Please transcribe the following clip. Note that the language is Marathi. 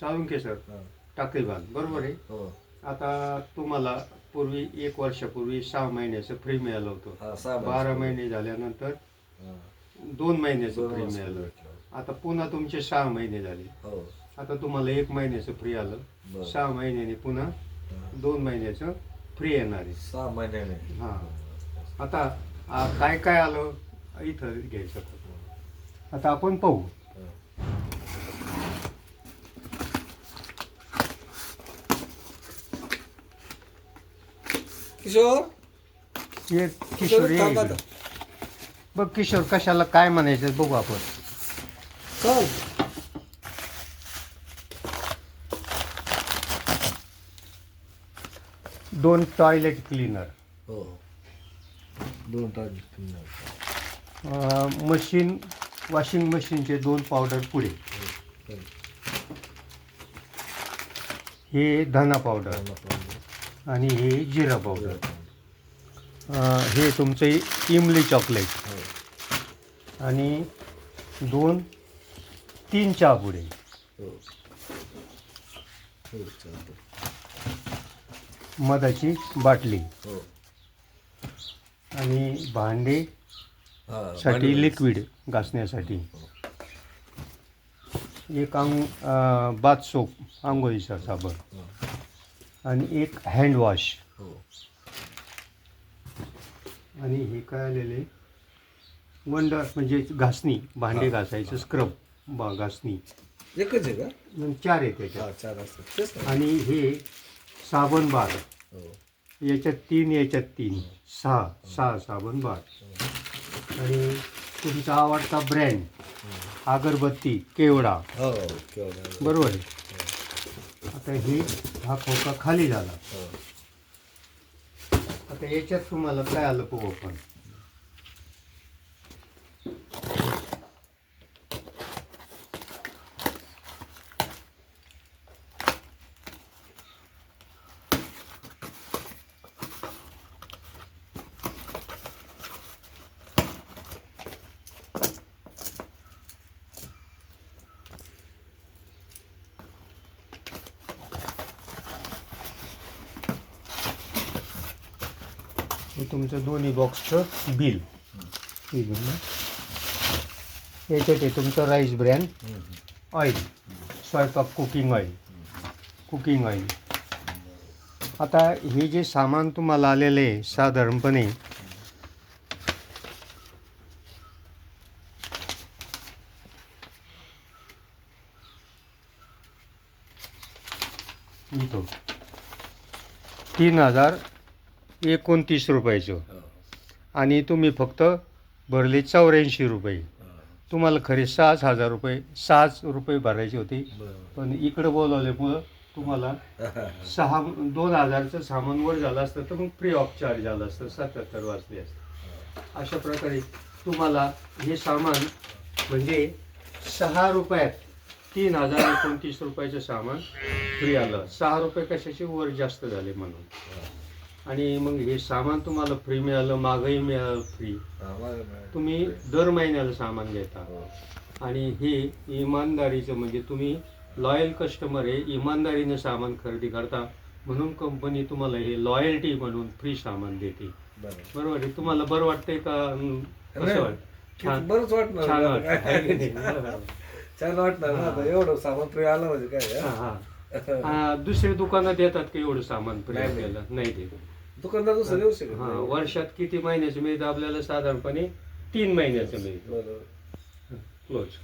साळुंखे सर टाकळीबाग बरोबर आहे. हो. आता तुम्हाला पूर्वी 1 वर्षापूर्वी 6 महिन्याचं फ्री मिळालं होतं. 12 महिने झाल्यानंतर 2 महिन्याचं फ्री मिळालं. आता पुन्हा तुमचे 6 महिने झाले. आता तुम्हाला 1 महिन्याचं फ्री आलं. 6 महिन्याने पुन्हा 2 महिन्याचं फ्री येणार आहे. 6 महिन्याने. हां. आता काय काय आलं इथं घ्यायचं. आता आपण पाहू. किशोर हे किशोर ये इकडे. बघ किशोर कशाला काय म्हणायचं बघू आपण. चल. दोन टॉयलेट क्लीनर. हो. 2 टॉयलेट क्लीनर. मशीन वॉशिंग मशीनचे 2 पावडर पुढे. हे धना पावडर आणि हे जिरा पावडर. हे तुमचं इमली चॉकलेट आणि 2-3 चहा पुडे. मधाची बाटली आणि भांडे साठी लिक्विड घासण्यासाठी. एक बाथ सोप आंघोळीचा साबण आणि एक हँड वॉश. आणि हे काय आलेले वंडर म्हणजे घासणी भांडे घासायचं स्क्रब घासणी. एकच आहे का? 4 आहे त्याच्यात. 4 असतात. आणि हे साबण बार. याच्यात 3 याच्यात 3 6 साबण बार. आणि तुमचा आवडता ब्रँड अगरबत्ती केवडा. बरोबर आहे. आता हा खोका खाली झाला. आता याच्यात तुम्हाला काय आलं बघू आपण. हे तुमचं दोन्ही बॉक्सचं बिल. याच्यात आहे तुमचं राईस ब्रँड ऑइल स्वयंपाक कुकिंग ऑइल. आता हे जे सामान तुम्हाला आलेलं आहे साधारणपणे इथं 3029 रुपयाचं. आणि तुम्ही फक्त भरले 84 रुपये. तुम्हाला खरे 6,000 रुपये 6 भरायचे होते. पण इकडं बोलावल्यामुळं तुम्हाला 2,000चं सामान वर झालं असतं तर मग फ्री ऑफ चार्ज झालं असतं. 77 वाजले असते. अशा प्रकारे तुम्हाला हे सामान म्हणजे 6 रुपयात 3029 रुपयाचं सामान फ्री आलं. 6 रुपये कशाचे वर जास्त झाले म्हणून. आणि मग हे सामान तुम्हाला फ्री मिळालं. मागही मिळालं फ्री. तुम्ही दर महिन्याला सामान घेता. आणि हे इमानदारीचं म्हणजे तुम्ही लॉयल कस्टमर आहे. इमानदारीनं सामान खरेदी करता म्हणून कंपनी तुम्हाला हे लॉयल्टी म्हणून फ्री सामान देते. बरोबर आहे. तुम्हाला बरं वाटतंय का? कसं वाटतं? बरंच वाटणार. छान वाटतं. छान वाटणार ना. एवढं सामान फ्री आलं म्हणजे काय. दुसरे दुकानात येतात की एवढं सामान फ्री आपल्याला नाही देत. दुकानदार दुसरं देऊ शकत. वर्षात किती महिन्याचं मिळतं आपल्याला? साधारणपणे 3 महिन्याचं मिळतं. क्लोज.